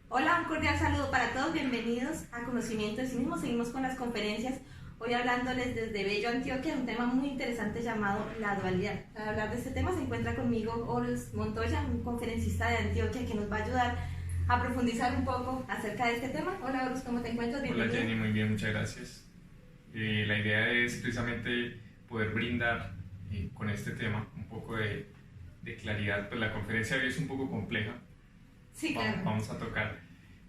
Hola, un cordial saludo para todos, bienvenidos a Conocimiento de sí mismo. Seguimos con las conferencias, hoy hablándoles desde Bello, Antioquia, de un tema muy interesante llamado la dualidad. Para hablar de este tema se encuentra conmigo Horus Montoya, un conferencista de Antioquia que nos va a ayudar a profundizar un poco acerca de este tema. Hola Horus, ¿cómo te encuentras? Bienvenido. Hola Jenny, muy bien, muchas gracias. La idea es precisamente poder brindar con este tema un poco de claridad. Pues la conferencia de hoy es un poco compleja. Sí, claro. Vamos a tocar,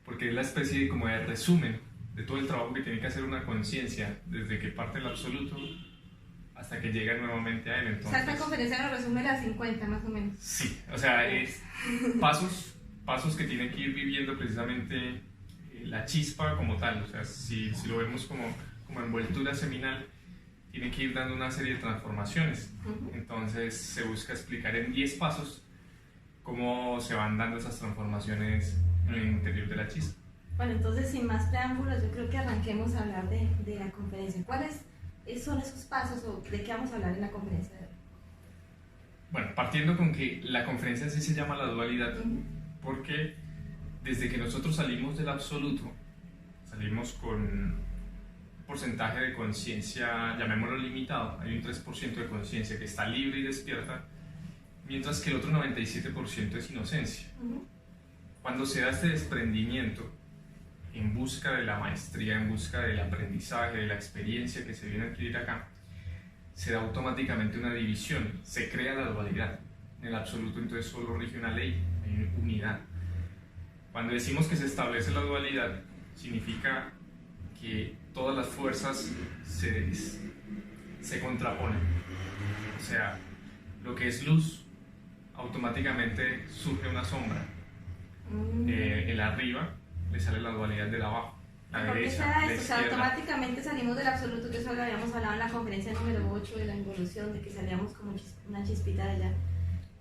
porque es la especie de, como de resumen de todo el trabajo que tiene que hacer una conciencia desde que parte del absoluto hasta que llega nuevamente a él. Entonces, o sea, esta conferencia nos resume las 50 más o menos. Sí, o sea, es pasos que tiene que ir viviendo precisamente la chispa como tal. O sea, si lo vemos como envoltura seminal, tiene que ir dando una serie de transformaciones. Entonces se busca explicar en 10 pasos cómo se van dando esas transformaciones en el interior de la chispa. Bueno, entonces sin más preámbulos, yo creo que arranquemos a hablar de la conferencia. ¿Cuáles son esos pasos o de qué vamos a hablar en la conferencia de hoy? Bueno, partiendo con que la conferencia sí se llama la dualidad, porque desde que nosotros salimos del absoluto, salimos con un porcentaje de conciencia, llamémoslo limitado. Hay un 3% de conciencia que está libre y despierta, mientras que el otro 97% es inocencia. Cuando se da este desprendimiento en busca de la maestría, en busca del aprendizaje, de la experiencia que se viene a adquirir acá, se da automáticamente una división, se crea la dualidad. En el absoluto entonces solo rige una ley, hay unidad. Cuando decimos que se establece la dualidad, significa que todas las fuerzas se contraponen. O sea, lo que es luz, automáticamente surge una sombra. El arriba le sale la dualidad del abajo. La derecha, la izquierda. O sea, automáticamente salimos del absoluto, que eso lo habíamos hablado en la conferencia número 8 de la involución, de que salíamos como una chispita de allá.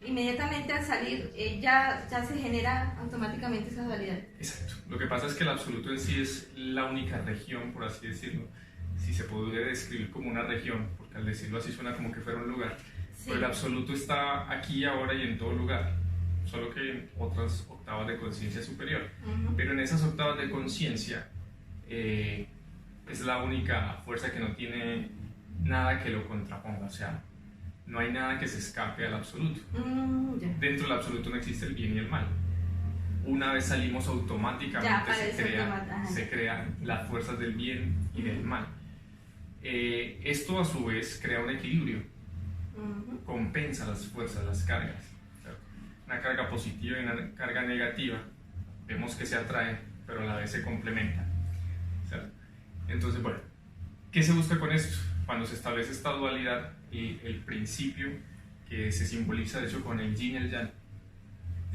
Inmediatamente al salir ya se genera automáticamente esa dualidad. Exacto. Lo que pasa es que el absoluto en sí es la única región, por así decirlo, si se puede describir como una región, porque al decirlo así suena como que fuera un lugar. Sí. Pero el absoluto está aquí, ahora y en todo lugar, solo que en otras octavas de conciencia superior. Pero en esas octavas de conciencia es la única fuerza que no tiene nada que lo contraponga, o sea, no hay nada que se escape al absoluto. Dentro del absoluto no existe el bien y el mal. Una vez salimos, automáticamente se crean las fuerzas del bien y del mal. Esto a su vez crea un equilibrio, compensa las fuerzas, las cargas. Una carga positiva y una carga negativa, vemos que se atraen, pero a la vez se complementan. Entonces, bueno, ¿qué se busca con esto? Cuando se establece esta dualidad y el principio que se simboliza de hecho con el yin y el yang,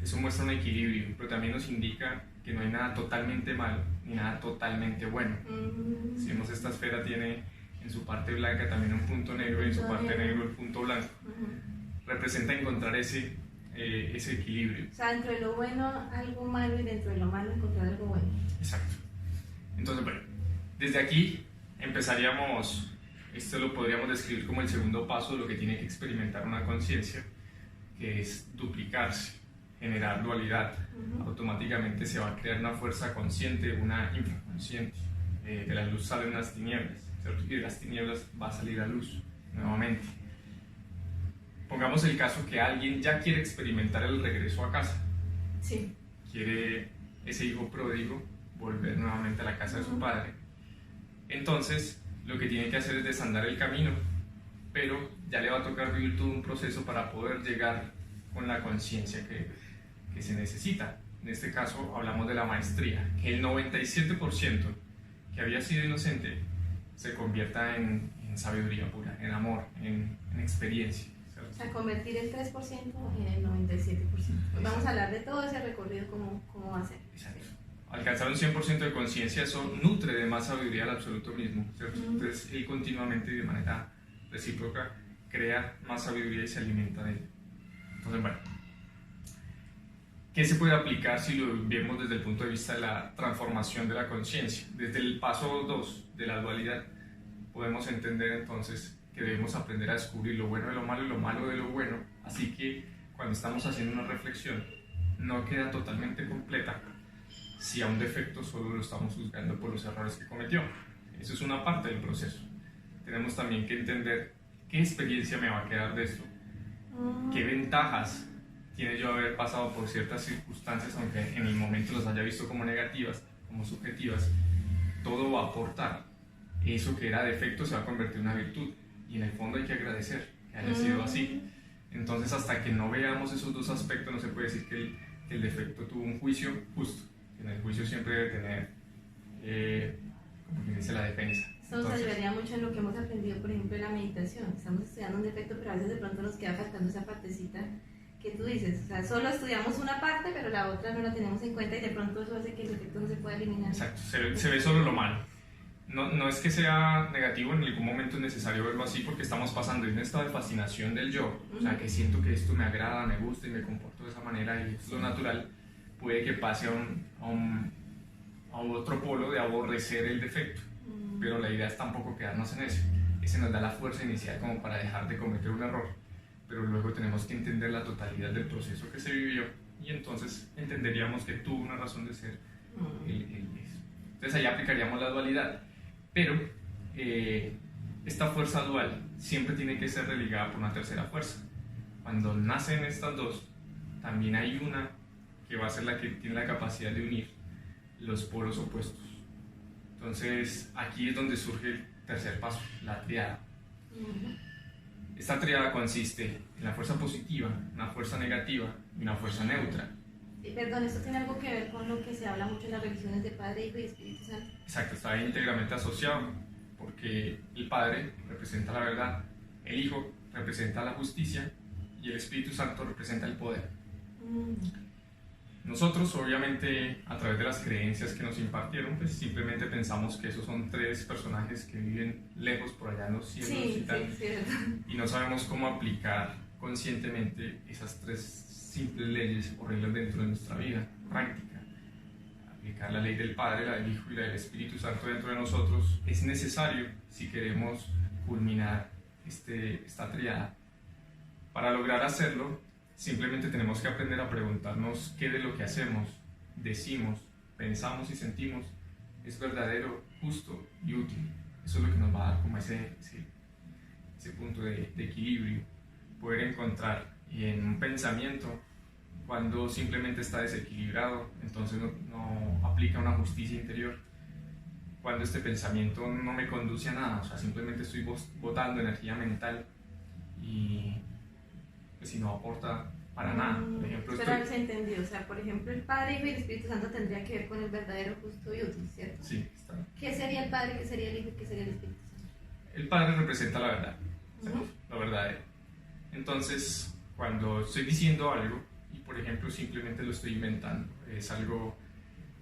eso muestra un equilibrio, pero también nos indica que no hay nada totalmente malo ni nada totalmente bueno. Si vemos, esta esfera tiene en su parte blanca también un punto negro y en su parte negro el punto blanco. Representa encontrar ese equilibrio. O sea, dentro de lo bueno algo malo y dentro de lo malo encontrar algo bueno. Exacto. Entonces, bueno, desde aquí empezaríamos. Esto lo podríamos describir como el segundo paso de lo que tiene que experimentar una conciencia, que es duplicarse, generar dualidad. Automáticamente se va a crear una fuerza consciente, una infraconsciente. De la luz salen las tinieblas, ¿cierto? Y de las tinieblas va a salir la luz nuevamente. Pongamos el caso que alguien ya quiere experimentar el regreso a casa. Sí. Quiere ese hijo pródigo volver nuevamente a la casa de su padre. Entonces, lo que tiene que hacer es desandar el camino, pero ya le va a tocar vivir todo un proceso para poder llegar con la conciencia que se necesita. En este caso hablamos de la maestría, que el 97% que había sido inocente se convierta en sabiduría pura, en amor, en experiencia. ¿Cierto? O sea, convertir el 3% en el 97%. Pues vamos a hablar de todo ese recorrido, cómo va a ser. Exacto. Alcanzar un 100% de conciencia, eso nutre de más sabiduría al absoluto mismo, ¿cierto? Entonces él continuamente y de manera recíproca crea más sabiduría y se alimenta de ella. Entonces, bueno, ¿qué se puede aplicar si lo vemos desde el punto de vista de la transformación de la conciencia? Desde el paso 2 de la dualidad podemos entender entonces que debemos aprender a descubrir lo bueno de lo malo y lo malo de lo bueno, así que cuando estamos haciendo una reflexión no queda totalmente completa si a un defecto solo lo estamos juzgando por los errores que cometió. Eso es una parte del proceso. Tenemos también que entender qué experiencia me va a quedar de esto, qué ventajas tiene yo haber pasado por ciertas circunstancias, aunque en el momento las haya visto como negativas, como subjetivas. Todo va a aportar. Eso que era defecto se va a convertir en una virtud, y en el fondo hay que agradecer que haya sido así. Entonces, hasta que no veamos esos dos aspectos, no se puede decir que el defecto tuvo un juicio justo. En el juicio siempre debe tener, como quien dice, la defensa. Esto nos ayudaría mucho en lo que hemos aprendido, por ejemplo, en la meditación. Estamos estudiando un defecto, pero a veces de pronto nos queda faltando esa partecita que tú dices. O sea, solo estudiamos una parte, pero la otra no la tenemos en cuenta, y de pronto eso hace que el defecto no se pueda eliminar. Exacto, se ve solo lo malo. No es que sea negativo, en ningún momento es necesario verlo así, porque estamos pasando de un estado de fascinación del yo, o sea, que siento que esto me agrada, me gusta y me comporto de esa manera y es lo natural, puede que pase a otro polo de aborrecer el defecto, pero la idea es tampoco quedarnos en eso. Ese nos da la fuerza inicial como para dejar de cometer un error, pero luego tenemos que entender la totalidad del proceso que se vivió, y entonces entenderíamos que tuvo una razón de ser eso. Entonces ahí aplicaríamos la dualidad. Pero esta fuerza dual siempre tiene que ser religada por una tercera fuerza. Cuando nacen estas dos, también hay una que va a ser la que tiene la capacidad de unir los polos opuestos. Entonces, aquí es donde surge el tercer paso, la triada. Esta triada consiste en la fuerza positiva, una fuerza negativa y una fuerza neutra. Perdón, ¿esto tiene algo que ver con lo que se habla mucho en las religiones de Padre, Hijo y Espíritu Santo? Exacto, está íntegramente asociado, porque el Padre representa la verdad, el Hijo representa la justicia y el Espíritu Santo representa el poder. Nosotros, obviamente, a través de las creencias que nos impartieron, pues simplemente pensamos que esos son tres personajes que viven lejos por allá en los cielos y tal, y no sabemos cómo aplicar conscientemente esas tres simples leyes o reglas dentro de nuestra vida práctica. Aplicar la ley del Padre, la del Hijo y la del Espíritu Santo dentro de nosotros es necesario si queremos culminar esta triada. Para lograr hacerlo, simplemente tenemos que aprender a preguntarnos qué de lo que hacemos, decimos, pensamos y sentimos es verdadero, justo y útil. Eso es lo que nos va a dar como ese punto de equilibrio, poder encontrar. Y en un pensamiento, cuando simplemente está desequilibrado, entonces no aplica una justicia interior. Cuando este pensamiento no me conduce a nada, o sea, simplemente estoy botando energía mental y pues si no aporta para nada. Por ejemplo, pero se entendió, o sea, por ejemplo, el Padre, Hijo y el Espíritu Santo tendría que ver con el verdadero, justo y útil, ¿cierto? Sí, está. ¿Qué sería el Padre, qué sería el Hijo y qué sería el Espíritu Santo? El Padre representa la verdad, lo verdadero. Entonces, cuando estoy diciendo algo y por ejemplo simplemente lo estoy inventando, es algo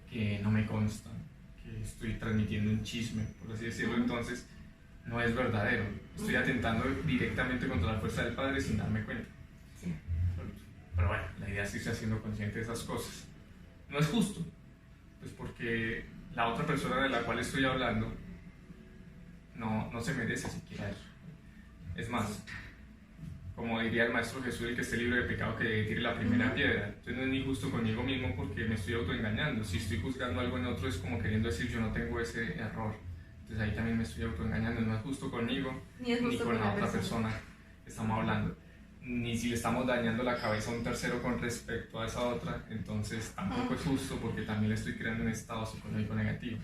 que no me consta, que estoy transmitiendo un chisme, por así decirlo, entonces no es verdadero. Estoy atentando directamente contra la fuerza del Padre sin darme cuenta. Pero bueno, la idea es irse haciendo consciente de esas cosas. No es justo, pues porque la otra persona de la cual estoy hablando no se merece siquiera eso. Es más, como diría el Maestro Jesús, el que esté libre de pecado que tire la primera piedra. Entonces no es ni justo conmigo mismo porque me estoy autoengañando. Si estoy juzgando algo en otro es como queriendo decir yo no tengo ese error. Entonces ahí también me estoy autoengañando. No es justo conmigo ni con la otra persona que estamos hablando. Ni si le estamos dañando la cabeza a un tercero con respecto a esa otra. Entonces tampoco es justo porque también le estoy creando un estado psicológico negativo.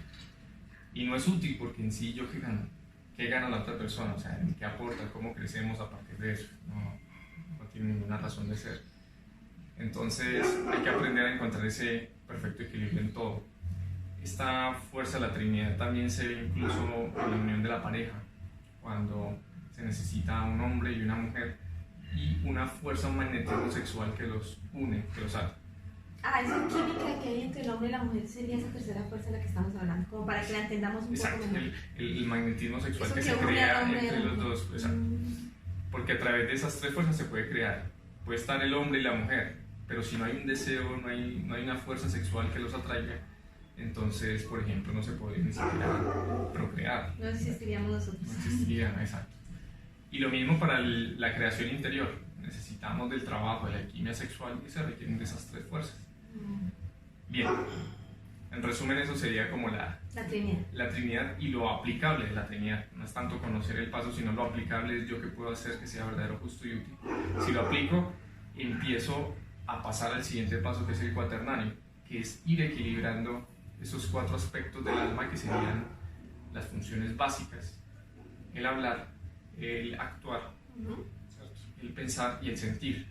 Y no es útil porque en sí yo qué gano. ¿Qué gana la otra persona? O sea, ¿qué aporta? ¿Cómo crecemos a partir de eso? No tiene ninguna razón de ser. Entonces hay que aprender a encontrar ese perfecto equilibrio en todo. Esta fuerza de la Trinidad también se ve incluso en la unión de la pareja, cuando se necesita un hombre y una mujer y una fuerza, un magnetismo sexual que los une, que los ata. Esa química que hay entre el hombre y la mujer sería esa tercera fuerza de la que estamos hablando, como para que la entendamos un poco mejor. El magnetismo sexual que se crea entre los dos. Porque a través de esas tres fuerzas se puede crear. Puede estar el hombre y la mujer, pero si no hay un deseo, no hay una fuerza sexual que los atraiga, entonces, por ejemplo, no se podría ni siquiera procrear. No existiríamos nosotros. No existirían, exacto. Y lo mismo para la creación interior. Necesitamos del trabajo, de la alquimia sexual y se requieren de esas tres fuerzas. Bien, En resumen, eso sería como Trinidad. La Trinidad y lo aplicable de la Trinidad. No es tanto conocer el paso, sino lo aplicable es yo que puedo hacer que sea verdadero, justo y útil. Si lo aplico, empiezo a pasar al siguiente paso, que es el cuaternario, que es ir equilibrando esos 4 aspectos del alma que serían las funciones básicas: el hablar, el actuar, el pensar y el sentir.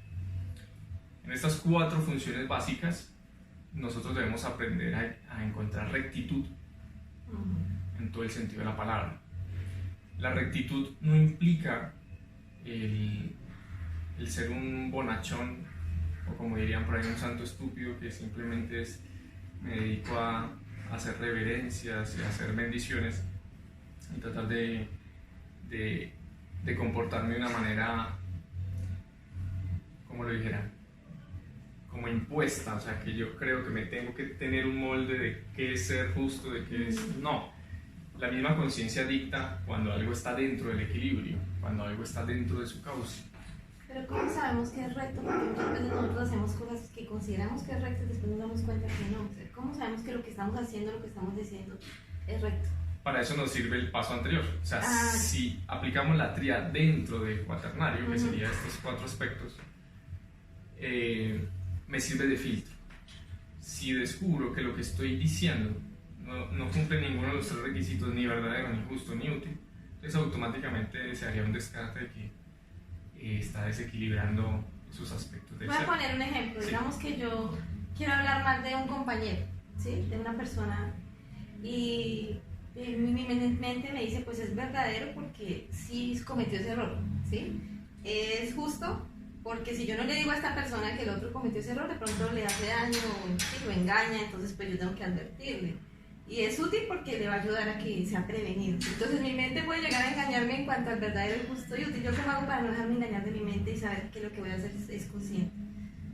En estas 4 funciones básicas nosotros debemos aprender a encontrar rectitud en todo el sentido de la palabra. La rectitud no implica el ser un bonachón, o como dirían por ahí, un santo estúpido que simplemente me dedico a hacer reverencias y a hacer bendiciones y tratar de comportarme de una manera, como lo dijera, como impuesta, o sea, que yo creo que me tengo que tener un molde de qué es ser justo, de qué es... No, la misma conciencia dicta cuando algo está dentro del equilibrio, cuando algo está dentro de su cauce. Pero ¿cómo sabemos que es recto? Porque muchas veces nosotros hacemos cosas que consideramos que es recto y después nos damos cuenta que no. O sea, ¿cómo sabemos que lo que estamos haciendo, lo que estamos diciendo es recto? Para eso nos sirve el paso anterior. O sea, si aplicamos la tríada dentro del cuaternario, que serían estos 4 aspectos, me sirve de filtro. Si descubro que lo que estoy diciendo no cumple ninguno de los 3 requisitos, ni verdadero, ni justo, ni útil, entonces automáticamente se haría un descarte de que está desequilibrando esos aspectos del ser. Voy a poner un ejemplo. Sí. Digamos que yo quiero hablar mal de un compañero, ¿sí? De una persona, y mi mente me dice, pues es verdadero porque sí cometió ese error, ¿sí? Es justo porque si yo no le digo a esta persona que el otro cometió ese error, de pronto le hace daño, ¿sí? Lo engaña, entonces pues yo tengo que advertirle. Y es útil porque le va a ayudar a que sea prevenido. Entonces mi mente puede llegar a engañarme en cuanto al verdadero, justo y útil. ¿Yo cómo hago para no dejarme engañar de mi mente y saber que lo que voy a hacer es consciente?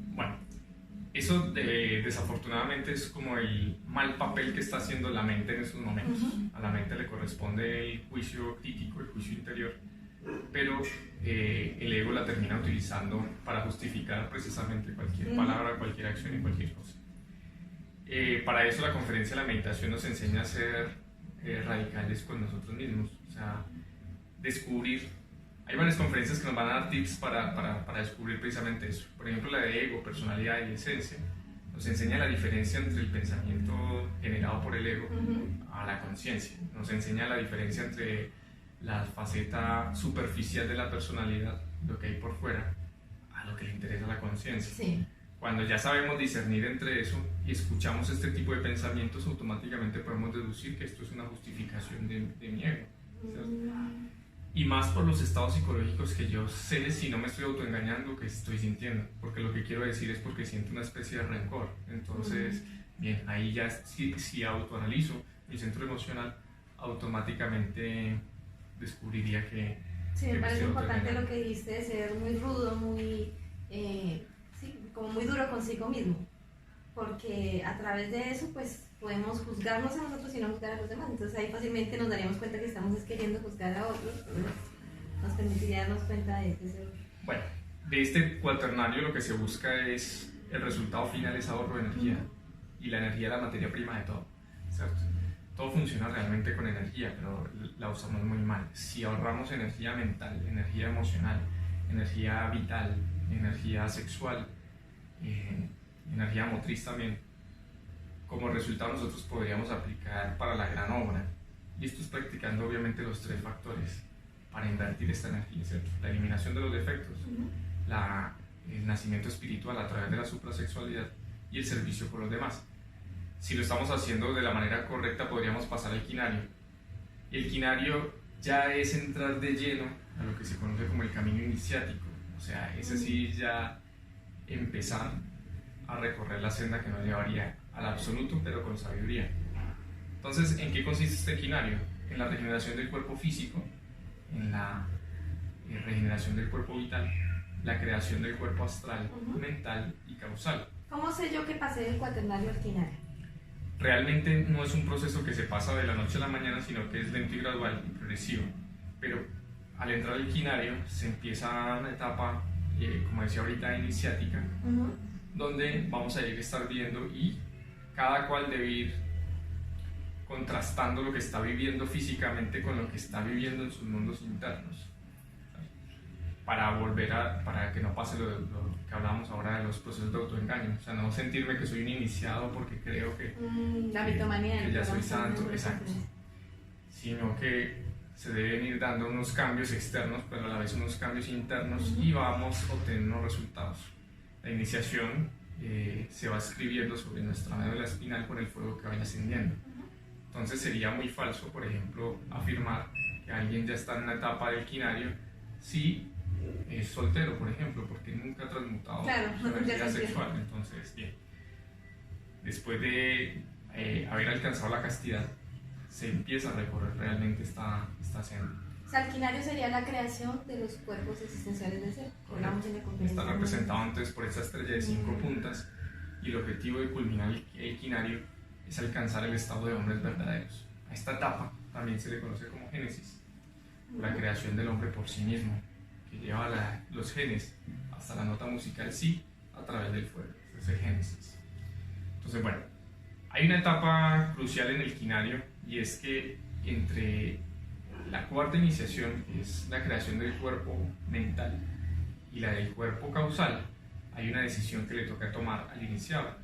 Bueno, eso desafortunadamente es como el mal papel que está haciendo la mente en estos momentos. A la mente le corresponde el juicio crítico, el juicio interior, pero el ego la termina utilizando para justificar precisamente cualquier palabra, cualquier acción y cualquier cosa. Para eso la conferencia de la meditación nos enseña a ser radicales con nosotros mismos, o sea, descubrir. Hay varias conferencias que nos van a dar tips para descubrir precisamente eso. Por ejemplo, la de ego, personalidad y esencia nos enseña la diferencia entre el pensamiento generado por el ego a la conciencia. Nos enseña la diferencia entre la faceta superficial de la personalidad, lo que hay por fuera, a lo que le interesa a la conciencia. Sí. Cuando ya sabemos discernir entre eso y escuchamos este tipo de pensamientos, automáticamente podemos deducir que esto es una justificación de mi ego, ¿cierto? Y más por los estados psicológicos que yo sé, si no me estoy autoengañando, que estoy sintiendo, porque lo que quiero decir es porque siento una especie de rencor. Entonces, bien, ahí ya si autoanalizo mi centro emocional, automáticamente descubriría que... Sí, me parece importante lo que dijiste de ser muy rudo, muy... como muy duro consigo mismo, porque a través de eso pues podemos juzgarnos a nosotros y no juzgar a los demás. Entonces ahí fácilmente nos daríamos cuenta que estamos queriendo juzgar a otros, nos permitiría darnos cuenta de ese error. Bueno, de este cuaternario lo que se busca es, el resultado final es ahorro de energía, y la energía es la materia prima de todo, ¿cierto? Todo funciona realmente con energía, pero la usamos muy mal. Si ahorramos energía mental, energía emocional, energía vital, energía sexual, energía motriz también, como resultado nosotros podríamos aplicar para la gran obra, y esto es practicando obviamente los 3 factores para invertir esta energía, ¿cierto? La eliminación de los defectos, el nacimiento espiritual a través de la suprasexualidad y el servicio por los demás. Si lo estamos haciendo de la manera correcta, podríamos pasar al quinario, y el quinario ya es entrar de lleno a lo que se conoce como el camino iniciático, o sea, es así ya empezar a recorrer la senda que nos llevaría al absoluto, pero con sabiduría. Entonces, ¿en qué consiste este quinario? En la regeneración del cuerpo físico, en la regeneración del cuerpo vital, la creación del cuerpo astral, mental y causal. ¿Cómo sé yo que pasé del cuaternario al quinario? Realmente no es un proceso que se pasa de la noche a la mañana, sino que es lento y gradual y progresivo. Pero al entrar al quinario se empieza una etapa, como decía ahorita, iniciática, donde vamos a ir estar viendo, y cada cual debe ir contrastando lo que está viviendo físicamente con lo que está viviendo en sus mundos internos, para que no pase lo que hablábamos ahora de los procesos de autoengaño. O sea, no sentirme que soy un iniciado porque creo que, la mitomanía, que ya soy santo, exacto, sino que se deben ir dando unos cambios externos, pero a la vez unos cambios internos, y vamos obteniendo unos resultados. La iniciación se va escribiendo sobre nuestra médula espinal con el fuego que vaya ascendiendo. Entonces sería muy falso, por ejemplo, afirmar que alguien ya está en una etapa del quinario si es soltero, por ejemplo, porque nunca ha transmutado su energía sexual. Entonces, bien, después de haber alcanzado la castidad, se empieza a recorrer realmente esta senda. O sea, el quinario sería la creación de los cuerpos existenciales del ser. Está representado entonces por esta estrella de 5 puntas, y el objetivo de culminar el quinario es alcanzar el estado de hombres verdaderos. A esta etapa también se le conoce como Génesis, la creación del hombre por sí mismo, que lleva los genes hasta la nota musical Si a través del fuego. Ese es el Génesis. Entonces, bueno, hay una etapa crucial en el quinario, y es que entre la cuarta iniciación, que es la creación del cuerpo mental, y la del cuerpo causal, hay una decisión que le toca tomar al iniciado: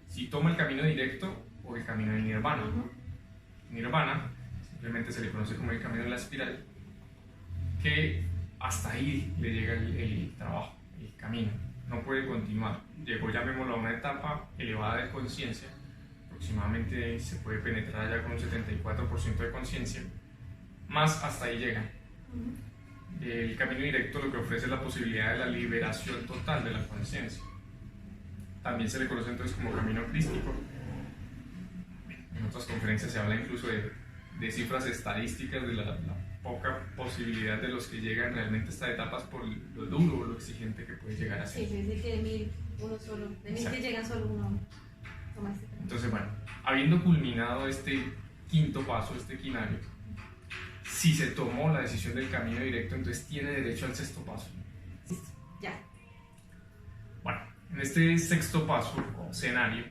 si toma el camino directo o el camino del nirvana. Nirvana simplemente se le conoce como el camino de la espiral, que hasta ahí le llega el trabajo, el camino, no puede continuar. Llegó, llamémoslo, a una etapa elevada de conciencia, aproximadamente se puede penetrar ya con un 74% de conciencia, más hasta ahí llega. El camino directo lo que ofrece es la posibilidad de la liberación total de la conciencia. También se le conoce entonces como camino crístico. En otras conferencias se habla incluso de cifras estadísticas de la poca posibilidad de los que llegan realmente a estas etapas por lo duro o lo exigente que puede llegar a ser. Sí, se dice que de 1000 uno solo, de 1000 que llegan solo uno toma este camino. Entonces, bueno, habiendo culminado este quinto paso, este quinario, si se tomó la decisión del camino directo, entonces tiene derecho al sexto paso. Listo, ya. Bueno, en este sexto paso o escenario,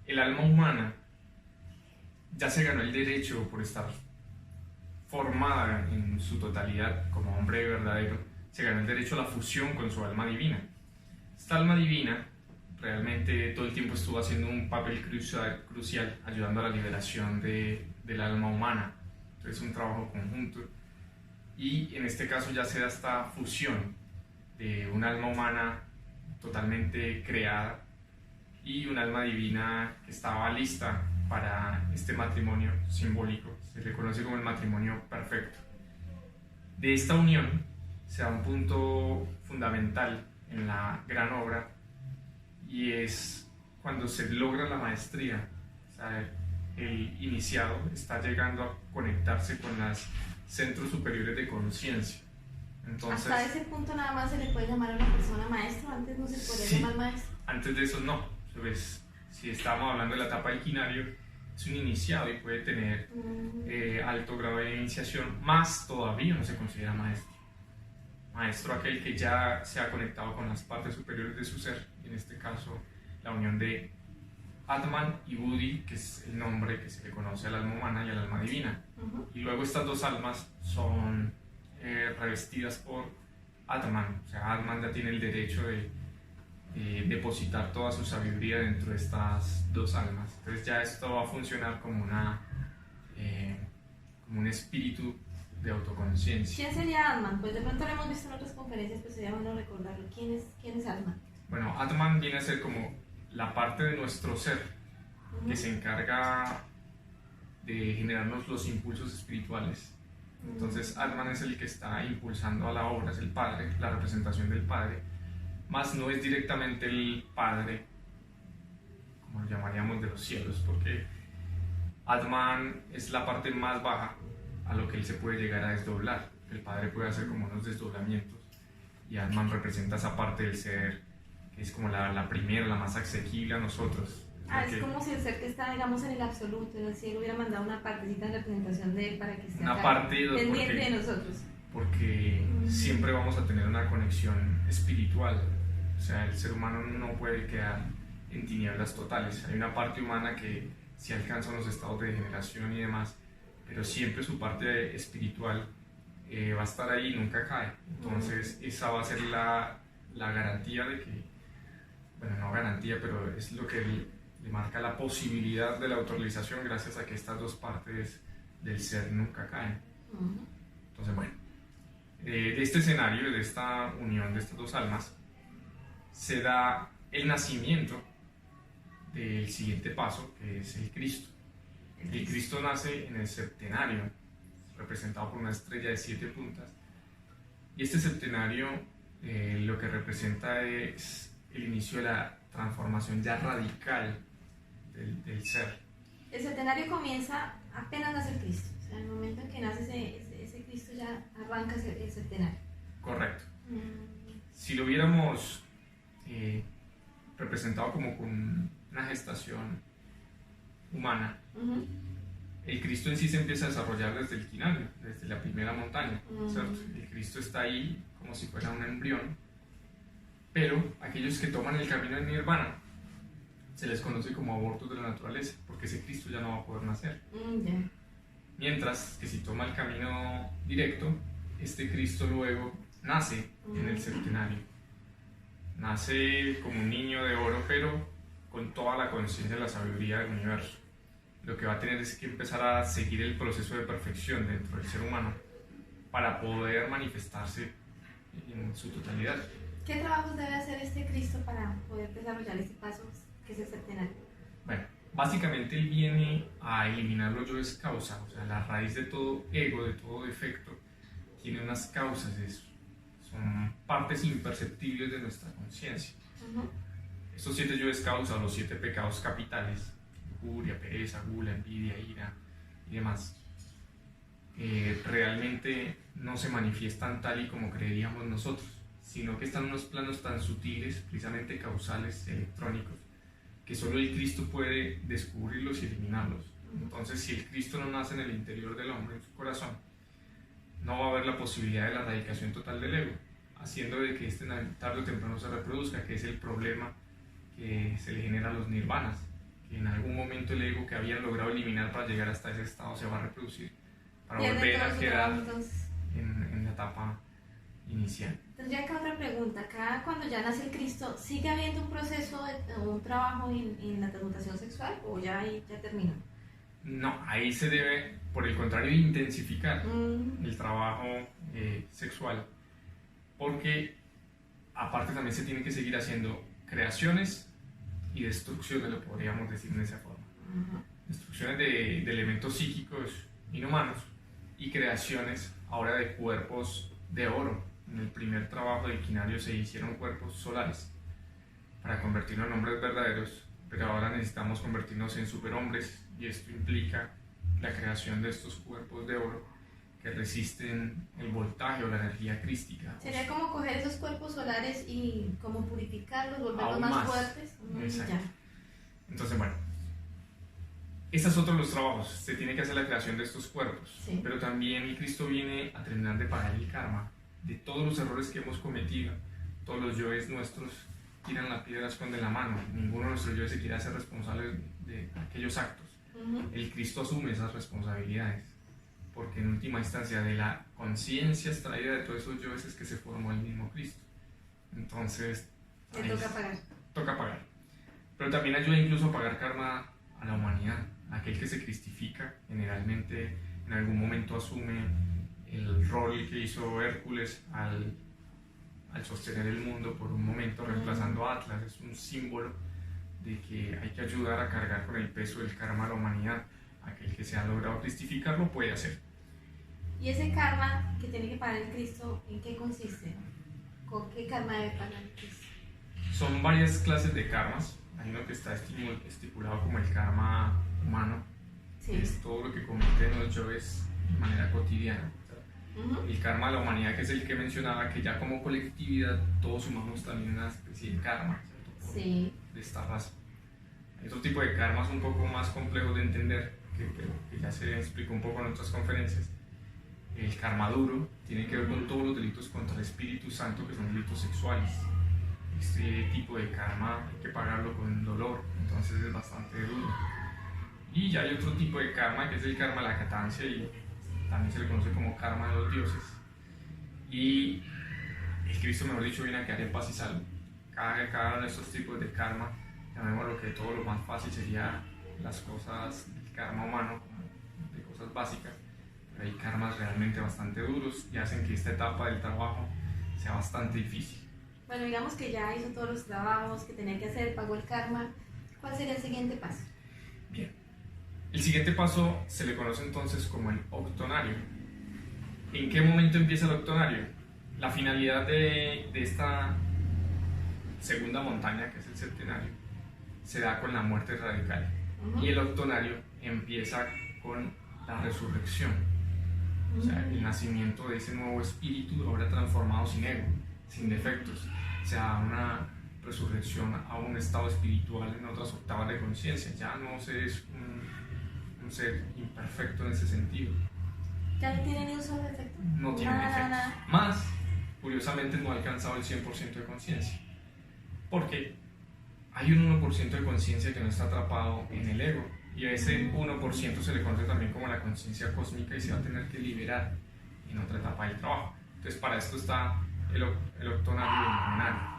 el alma humana ya se ganó el derecho, por estar formada en su totalidad como hombre verdadero, se ganó el derecho a la fusión con su alma divina. Esta alma divina realmente todo el tiempo estuvo haciendo un papel crucial ayudando a la liberación del alma humana. Entonces, un trabajo conjunto, y en este caso ya se da esta fusión de un alma humana totalmente creada y un alma divina que estaba lista para este matrimonio simbólico. Se le conoce como el matrimonio perfecto. De esta unión se da un punto fundamental en la gran obra, y es cuando se logra la maestría. O sea, el iniciado está llegando a conectarse con los centros superiores de conciencia. Entonces, hasta ese punto nada más se le puede llamar a una persona maestro, antes no se podía llamar maestro. Antes de eso no. ¿Ves? Si estábamos hablando de la etapa del quinario, es un iniciado y puede tener alto grado de iniciación, más todavía no se considera maestro. Maestro aquel que ya se ha conectado con las partes superiores de su ser, en este caso la unión de Atman y Buddhi, que es el nombre que se le conoce al alma humana y al alma divina. Y luego estas dos almas son revestidas por Atman. O sea, Atman ya tiene el derecho de depositar toda su sabiduría dentro de estas dos almas. Entonces ya esto va a funcionar como como un espíritu de autoconciencia. ¿Quién sería Atman? Pues de pronto lo hemos visto en otras conferencias, pero sería bueno recordarlo. ¿Quién es Atman? Bueno, Atman viene a ser como la parte de nuestro ser que se encarga de generarnos los impulsos espirituales. Entonces Atman es el que está impulsando a la obra, es el Padre, la representación del Padre, más no es directamente el Padre, como lo llamaríamos, de los cielos, porque Atman es la parte más baja a lo que él se puede llegar a desdoblar. El Padre puede hacer como unos desdoblamientos, y Atman representa esa parte del ser que es como la primera, la más asequible a nosotros. Es como si el ser que está, digamos, en el absoluto, en el cielo, hubiera mandado una partecita de representación de él para que esté una parte pendiente de nosotros. Porque siempre vamos a tener una conexión espiritual. O sea, el ser humano no puede quedar en tinieblas totales. Hay una parte humana que si alcanza unos estados de degeneración y demás, pero siempre su parte espiritual va a estar ahí y nunca cae. Entonces esa va a ser la garantía de que, bueno, no garantía, pero es lo que le marca la posibilidad de la autorrealización gracias a que estas dos partes del ser nunca caen. Entonces, bueno, de este escenario, de esta unión de estas dos almas, se da el nacimiento del siguiente paso, que es el Cristo. El Cristo nace en el septenario, representado por una estrella de 7 puntas, y este septenario lo que representa es el inicio de la transformación ya radical del ser. El septenario comienza apenas nace el Cristo, o sea, en el momento en que nace ese Cristo ya arranca el septenario. Correcto. Si lo hubiéramos representado como con una gestación humana, el Cristo en sí se empieza a desarrollar desde el quinario, desde la primera montaña, ¿cierto? El Cristo está ahí como si fuera un embrión, pero aquellos que toman el camino del nirvana se les conoce como abortos de la naturaleza, porque ese Cristo ya no va a poder nacer. Mientras que si toma el camino directo, este Cristo luego nace en el septenario. Nace como un niño de oro, pero con toda la conciencia y la sabiduría del universo. Lo que va a tener es que empezar a seguir el proceso de perfección dentro del ser humano para poder manifestarse en su totalidad. ¿Qué trabajos debe hacer este Cristo para poder desarrollar este paso que es el septenario? Bueno, básicamente él viene a eliminar los yoes causa, o sea, la raíz de todo ego, de todo defecto, tiene unas causas, son partes imperceptibles de nuestra conciencia. Estos 7 yoes causa, los 7 pecados capitales, lujuria, pereza, gula, envidia, ira y demás, realmente no se manifiestan tal y como creeríamos nosotros, sino que están en unos planos tan sutiles, precisamente causales, electrónicos, que solo el Cristo puede descubrirlos y eliminarlos. Entonces, si el Cristo no nace en el interior del hombre, en su corazón, no va a haber la posibilidad de la erradicación total del ego, haciendo de que este tarde o temprano se reproduzca, que es el problema que se le genera a los nirvanas, que en algún momento el ego que habían logrado eliminar para llegar hasta ese estado se va a reproducir, para volver a quedar en la etapa inicial. Tendría acá otra pregunta. Acá cuando ya nace el Cristo, ¿sigue habiendo un proceso, un trabajo en la transmutación sexual o ya ahí ya terminó? No, ahí se debe, por el contrario, intensificar el trabajo sexual, porque aparte también se tienen que seguir haciendo creaciones y destrucciones, lo podríamos decir de esa forma. Destrucciones de elementos psíquicos inhumanos y creaciones ahora de cuerpos de oro. En el primer trabajo de quinario se hicieron cuerpos solares para convertirnos en hombres verdaderos, pero ahora necesitamos convertirnos en superhombres, y esto implica la creación de estos cuerpos de oro que resisten el voltaje o la energía crística. Sería como coger esos cuerpos solares y como purificarlos, volverlos más fuertes. Exacto. Entonces, bueno, estos son otros los trabajos. Se tiene que hacer la creación de estos cuerpos, pero también el Cristo viene a terminar de pagar el karma de todos los errores que hemos cometido. Todos los yoes nuestros tiran la piedra, esconden la mano. Ninguno de nuestros yoes se quiere hacer responsable de aquellos actos. El Cristo asume esas responsabilidades, porque en última instancia de la conciencia extraída de todos esos yoes es que se formó el mismo Cristo. Entonces toca pagar. Toca pagar. Pero también ayuda incluso a pagar karma a la humanidad. Aquel que se cristifica generalmente en algún momento asume el rol que hizo Hércules al sostener el mundo por un momento, reemplazando a Atlas. Es un símbolo de que hay que ayudar a cargar con el peso del karma a la humanidad. Aquel que se ha logrado cristificar lo puede hacer. ¿Y ese karma que tiene que pagar el Cristo, en qué consiste? ¿Con qué karma debe pagar el Cristo? Son varias clases de karmas. Hay uno que está estipulado como el karma humano, que es todo lo que cometen los yoes de manera cotidiana. El karma de la humanidad, que es el que mencionaba, que ya como colectividad todos humanos también una especie de karma, ¿cierto? De esta raza. Hay otro tipo de karmas un poco más complejos de entender, que ya se explicó un poco en otras conferencias. El karma duro tiene que ver con todos los delitos contra el Espíritu Santo, que son delitos sexuales. Este tipo de karma hay que pagarlo con dolor, entonces es bastante duro. Y ya hay otro tipo de karma, que es el karma de la jactancia, y también se le conoce como karma de los dioses. Y el Cristo, mejor dicho, viene a quedar en paz y salvo. Cada uno de estos tipos de karma, llamémoslo, que todo lo más fácil sería las cosas del karma humano, de cosas básicas, pero hay karmas realmente bastante duros y hacen que esta etapa del trabajo sea bastante difícil. Bueno, digamos que ya hizo todos los trabajos que tenía que hacer, pagó el karma. ¿Cuál sería el siguiente paso? Bien. El siguiente paso se le conoce entonces como el octonario. ¿En qué momento empieza el octonario? La finalidad de esta segunda montaña, que es el septenario, se da con la muerte radical. Y el octonario empieza con la resurrección. O sea, el nacimiento de ese nuevo espíritu ahora transformado sin ego, sin defectos. O sea, una resurrección a un estado espiritual en otras octavas de conciencia. Ya no se es un ser imperfecto en ese sentido. ¿Ya no tiene ni un solo defecto? No tiene defectos. Más, curiosamente, no ha alcanzado el 100% de conciencia. Porque hay un 1% de conciencia que no está atrapado en el ego. Y a ese 1% se le conoce también como la conciencia cósmica y se va a tener que liberar en otra etapa del trabajo. Entonces, para esto está el octonario y el novenario.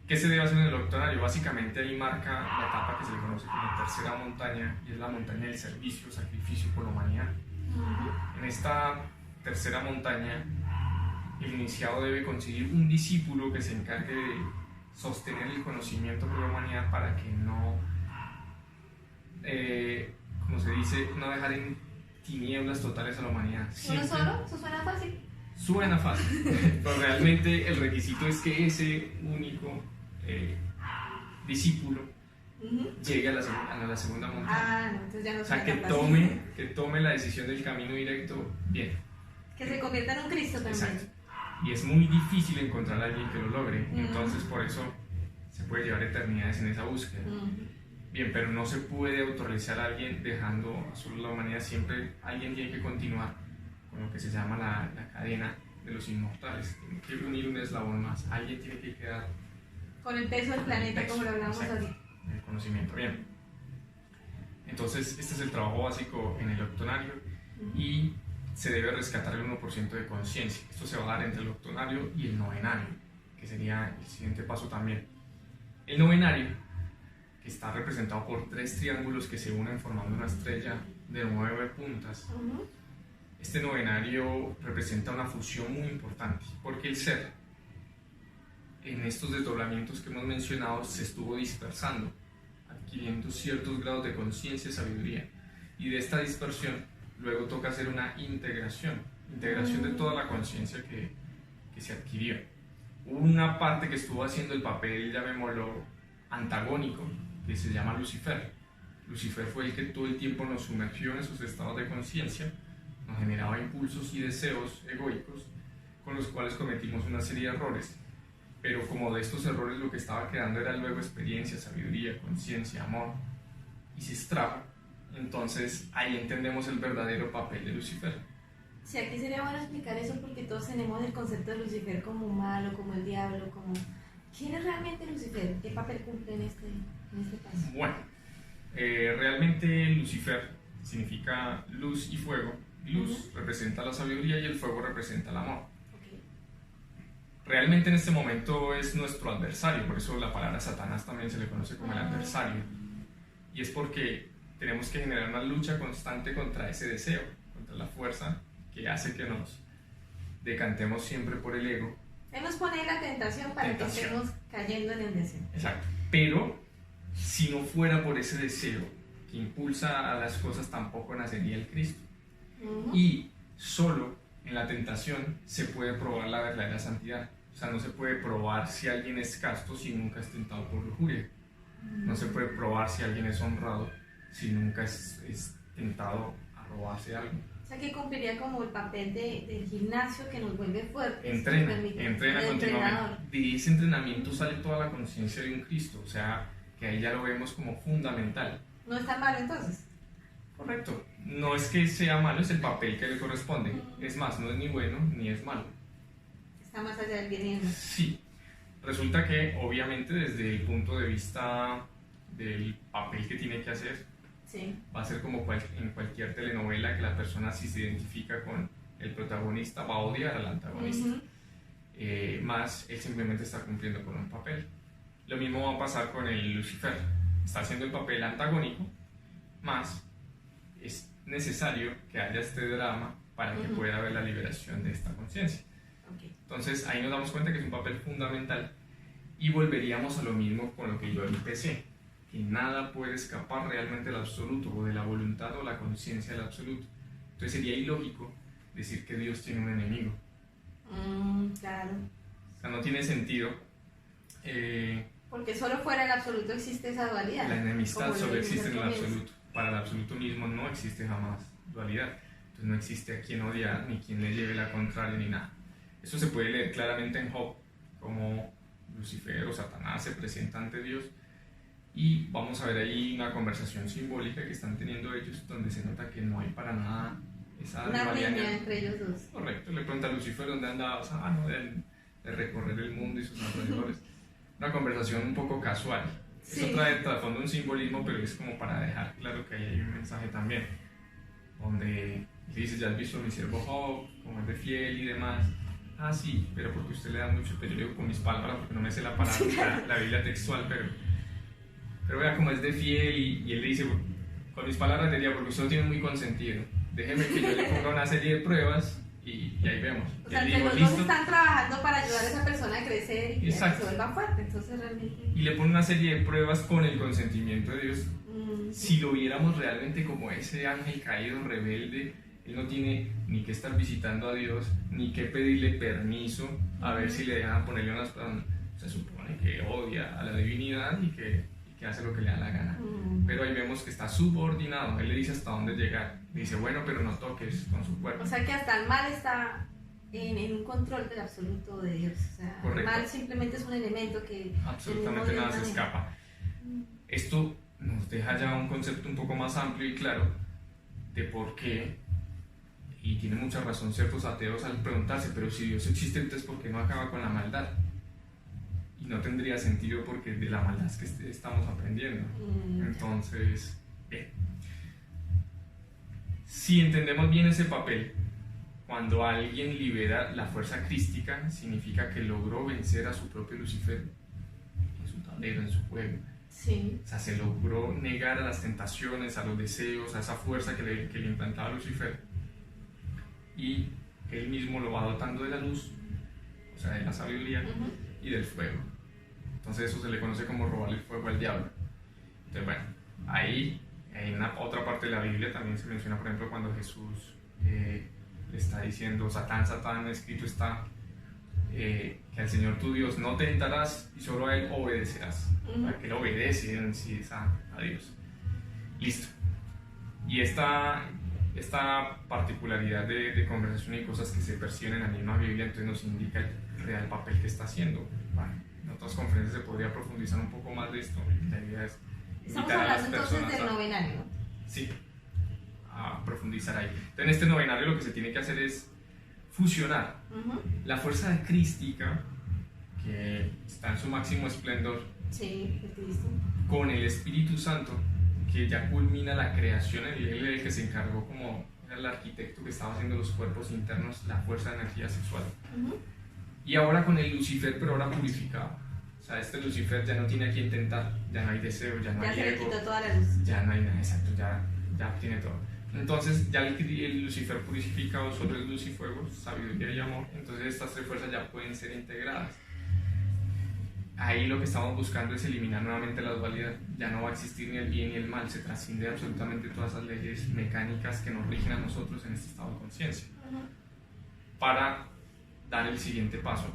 ¿Qué se debe hacer en el octonario? Básicamente ahí marca la etapa que se le conoce como tercera montaña, y es la montaña del servicio, sacrificio por la humanidad. En esta tercera montaña, el iniciado debe conseguir un discípulo que se encargue de sostener el conocimiento por la humanidad para que no, como se dice, no dejar en tinieblas totales a la humanidad. ¿Uno solo? ¿Eso suena fácil? Suena fácil, pero realmente el requisito es que ese único discípulo llegue a la segunda montaña. No, entonces ya no. O sea, que tome la decisión del camino directo bien. Que se convierta en un Cristo también. Exacto. Y es muy difícil encontrar a alguien que lo logre, entonces por eso se puede llevar eternidades en esa búsqueda. Bien, pero no se puede autorrealizar a alguien dejando a solo la humanidad. Siempre alguien tiene que continuar con lo que se llama la cadena de los inmortales. Tiene que unir un eslabón más. Alguien tiene que quedar con el peso del planeta, como lo hablamos ahorita. El conocimiento, bien. Entonces, este es el trabajo básico en el octonario y se debe rescatar el 1% de conciencia. Esto se va a dar entre el octonario y el novenario, que sería el siguiente paso también. El novenario, que está representado por 3 triángulos que se unen formando una estrella de 9 puntas. Este novenario representa una fusión muy importante, porque el ser, en estos desdoblamientos que hemos mencionado, se estuvo dispersando, adquiriendo ciertos grados de conciencia y sabiduría. Y de esta dispersión, luego toca hacer una integración de toda la conciencia que se adquirió. Hubo una parte que estuvo haciendo el papel, llamémoslo, antagónico, que se llama Lucifer. Lucifer fue el que todo el tiempo nos sumergió en esos estados de conciencia, nos generaba impulsos y deseos egoicos con los cuales cometimos una serie de errores. Pero como de estos errores lo que estaba quedando era luego experiencia, sabiduría, conciencia, amor, y se extrajo, entonces ahí entendemos el verdadero papel de Lucifer. Sí, aquí sería bueno explicar eso porque todos tenemos el concepto de Lucifer como malo, como el diablo, como... ¿Quién es realmente Lucifer? ¿Qué papel cumple en este caso? Bueno, realmente Lucifer significa luz y fuego. Luz representa la sabiduría y el fuego representa el amor. Realmente en este momento es nuestro adversario, por eso la palabra Satanás también se le conoce como el adversario. Y es porque tenemos que generar una lucha constante contra ese deseo, contra la fuerza que hace que nos decantemos siempre por el ego. Él nos pone la tentación para que estemos cayendo en el deseo. Exacto. Pero si no fuera por ese deseo que impulsa a las cosas, tampoco nacería el Cristo. Y solo en la tentación se puede probar la verdadera santidad. O sea, no se puede probar si alguien es casto si nunca es tentado por lujuria. No se puede probar si alguien es honrado si nunca es tentado a robarse algo. O sea, que cumpliría como el papel del gimnasio que nos vuelve fuertes. Entrena continuamente. De ese entrenamiento sale toda la conciencia de un Cristo. O sea, que ahí ya lo vemos como fundamental. ¿No es tan malo entonces? Correcto. No es que sea malo, es el papel que le corresponde. Es más, no es ni bueno ni es malo. Está más allá del bien y del mal. Sí. Resulta que, obviamente, desde el punto de vista del papel que tiene que hacer, Sí. Va a ser como en cualquier telenovela, que la persona, si se identifica con el protagonista, va a odiar al antagonista. Más él simplemente está cumpliendo con un papel. Lo mismo va a pasar con el Lucifer. Está haciendo el papel antagónico, más es necesario que haya este drama para que pueda haber la liberación de esta conciencia. Okay. Entonces ahí nos damos cuenta que es un papel fundamental, y volveríamos a lo mismo con lo que yo empecé, que nada puede escapar realmente del absoluto, o de la voluntad o la conciencia del absoluto. Entonces sería ilógico decir que Dios tiene un enemigo. Claro. O sea, no tiene sentido. Porque solo fuera el absoluto existe esa dualidad. La enemistad solo existe en el absoluto. Para el absoluto mismo no existe jamás dualidad. Entonces no existe a quien odiar, ni quien le lleve la contraria, ni nada. Eso se puede leer claramente en Job, como Lucifer o Satanás se presenta ante Dios, y vamos a ver ahí una conversación simbólica que están teniendo ellos, donde se nota que no hay para nada esa una riña entre ellos dos. Correcto, le pregunta a Lucifer dónde andaba, de recorrer el mundo y sus alrededores. Una conversación un poco casual. Sí. Eso trae trasfondo un simbolismo, pero es como para dejar claro que ahí hay un mensaje también, donde dice: ya has visto a mi siervo Job, como es de fiel y demás. Ah, sí, pero porque usted le da mucho, pero yo le digo con mis palabras, porque no me sé la palabra, la Biblia textual, pero vea cómo es de fiel, y él le dice: con mis palabras diría, porque usted lo tiene muy consentido, déjeme que yo le ponga una serie de pruebas y ahí vemos. O sea, que los dos están trabajando para ayudar a esa persona a crecer y que se vuelva fuerte, entonces realmente... Y le pone una serie de pruebas con el consentimiento de Dios. Si lo viéramos realmente como ese ángel caído, rebelde, él no tiene ni que estar visitando a Dios, ni que pedirle permiso a ver si le dejan ponerle unas pruebas. Se supone que odia a la divinidad y que hace lo que le da la gana. Pero ahí vemos que está subordinado. Él le dice hasta dónde llegar. Dice: bueno, pero no toques con su cuerpo. O sea que hasta el mal está en un control del absoluto de Dios. O sea, correcto. El mal simplemente es un elemento que... absolutamente nada se escapa. Esto nos deja ya un concepto un poco más amplio y claro de por qué, y tiene mucha razón ciertos ateos al preguntarse: pero si Dios existe, entonces ¿por qué no acaba con la maldad? Y no tendría sentido, porque de la maldad es que estamos aprendiendo. Entonces, si entendemos bien ese papel, cuando alguien libera la fuerza crística, significa que logró vencer a su propio Lucifer en su tablero, en su juego. Sí. O sea, se logró negar a las tentaciones, a los deseos, a esa fuerza que le implantaba Lucifer, y él mismo lo va dotando de la luz, o sea, de la sabiduría y del fuego. Entonces eso se le conoce como robarle el fuego al diablo. Entonces, bueno, ahí en una otra parte de la Biblia también se menciona, por ejemplo, cuando Jesús le está diciendo: Satán, Satán, escrito está que al Señor tu Dios no tentarás y solo a Él obedecerás. Para que Él obedece en sí a Dios. Listo. Y esta particularidad de conversación y cosas que se perciben en la misma Biblia, entonces nos indica el real papel que está haciendo. Bueno, en otras conferencias se podría profundizar un poco más de esto. La idea es estamos hablando entonces del novenario, ¿no? Sí, a profundizar ahí. Entonces, en este novenario lo que se tiene que hacer es fusionar la fuerza crística, que está en su máximo esplendor, sí, el Cristo, con el Espíritu Santo, que ya culmina la creación. Él es el que se encargó, como era el arquitecto que estaba haciendo los cuerpos internos, la fuerza de energía sexual. Y ahora con el Lucifer, pero ahora purificado. O sea, este Lucifer ya no tiene a quien tentar, ya no hay deseo, ya no hay ego, ya se le quitó toda la luz, ya no hay nada, exacto, ya tiene todo. Entonces ya el Lucifer purificado solo es luz y fuego, sabiduría y amor. Entonces estas tres fuerzas ya pueden ser integradas. Ahí lo que estamos buscando es eliminar nuevamente la dualidad. Ya no va a existir ni el bien ni el mal, se trasciende absolutamente todas esas leyes mecánicas que nos rigen a nosotros en este estado de conciencia, para dar el siguiente paso.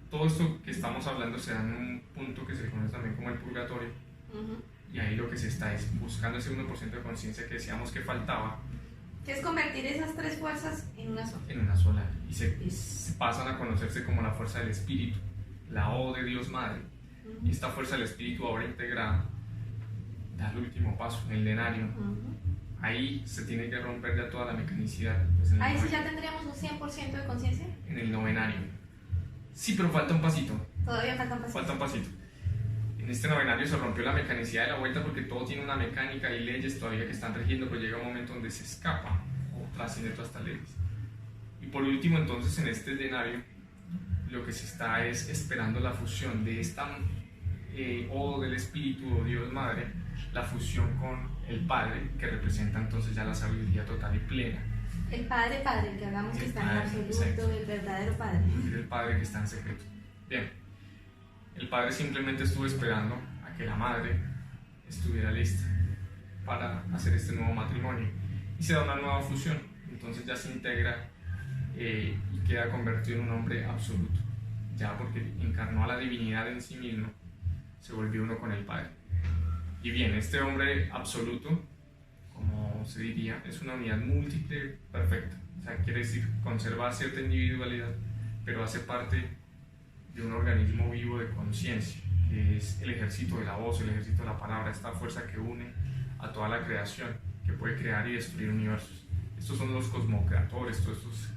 Todo esto que estamos hablando se da en un punto que se le conoce también como el purgatorio. Y ahí lo que se está es buscando ese 1% de conciencia que decíamos que faltaba, que es convertir esas tres fuerzas en una sola. En una sola. Y se pasan a conocerse como la fuerza del Espíritu, la O de Dios Madre. Y esta fuerza del Espíritu, ahora integrada, da el último paso en el denario. Ahí se tiene que romper ya toda la mecanicidad. Pues ahí sí ya tendríamos un 100% de conciencia. En el novenario. Sí, pero falta un pasito. Todavía falta un pasito. Falta un pasito. En En este novenario se rompió la mecanicidad de la vuelta porque todo tiene una mecánica y leyes todavía que están regiendo, pero llega un momento donde se escapa o trasciende todas estas leyes. Y por último, entonces, en este denario, lo que se está es esperando la fusión de esta o del Espíritu o Dios Madre, la fusión con el Padre, que representa entonces ya la sabiduría total y plena. El Padre, que hablamos que está en el absoluto, exacto. el verdadero Padre. Es el Padre que está en secreto. Bien, el Padre simplemente estuvo esperando a que la Madre estuviera lista para hacer este nuevo matrimonio y se da una nueva fusión, entonces ya se integra y queda convertido en un hombre absoluto, ya porque encarnó a la divinidad en sí mismo, se volvió uno con el Padre. Y bien, este hombre absoluto, como se diría, es una unidad múltiple perfecta, o sea, quiere decir conservar cierta individualidad, pero hace parte de un organismo vivo de conciencia, que es el ejército de la voz, el ejército de la palabra, esta fuerza que une a toda la creación, que puede crear y destruir universos. Estos son los cosmocreatores, todos estos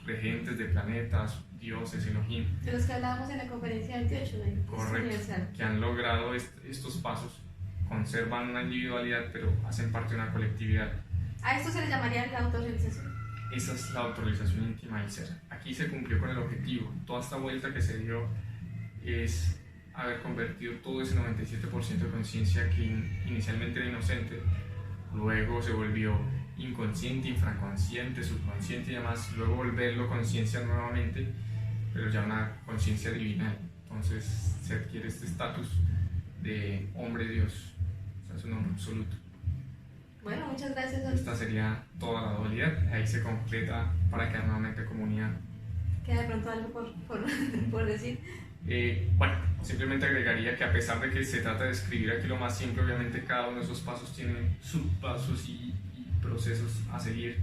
regentes de planetas, dioses, Elohim. De los que hablábamos en la conferencia 28 de Correcto, que han logrado estos pasos, conservan una individualidad, pero hacen parte de una colectividad. A esto se le llamaría la autorrealización. Esa es la autorrealización íntima del ser. Aquí se cumplió con el objetivo. Toda esta vuelta que se dio es haber convertido todo ese 97% de conciencia que inicialmente era inocente, luego se volvió inconsciente, infraconsciente, subconsciente y demás, luego volverlo conciencia nuevamente, pero ya una conciencia divina. Entonces se adquiere este estatus de hombre Dios, o sea, es un hombre absoluto. Bueno, muchas gracias. Esta sería toda la dualidad, ahí se completa para quedar nuevamente comunidad. ¿Queda de pronto algo por decir? Bueno, simplemente agregaría que a pesar de que se trata de escribir aquí lo más simple, obviamente cada uno de esos pasos tiene subpasos y procesos a seguir.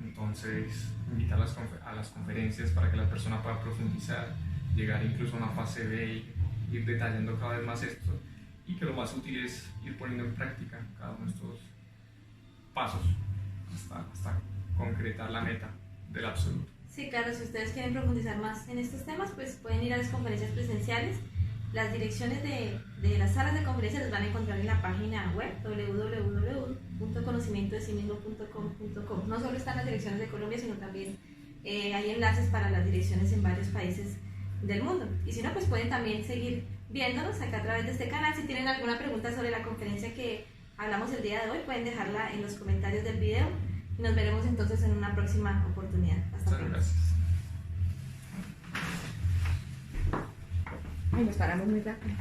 Entonces, invitar a las conferencias para que la persona pueda profundizar, llegar incluso a una fase B y ir detallando cada vez más esto, y que lo más útil es ir poniendo en práctica cada uno de estos pasos hasta concretar la meta del absoluto. Sí, claro, si ustedes quieren profundizar más en estos temas, pues pueden ir a las conferencias presenciales. Las direcciones de las salas de conferencias las van a encontrar en la página web www.conocimientodesimismo.com.co. No solo están las direcciones de Colombia, sino también hay enlaces para las direcciones en varios países del mundo. Y si no, pues pueden también seguir viéndonos acá a través de este canal. Si tienen alguna pregunta sobre la conferencia que hablamos el día de hoy, pueden dejarla en los comentarios del video. Y nos veremos entonces en una próxima oportunidad. Hasta pronto. Gracias. Ay, nos paramos muy rápido.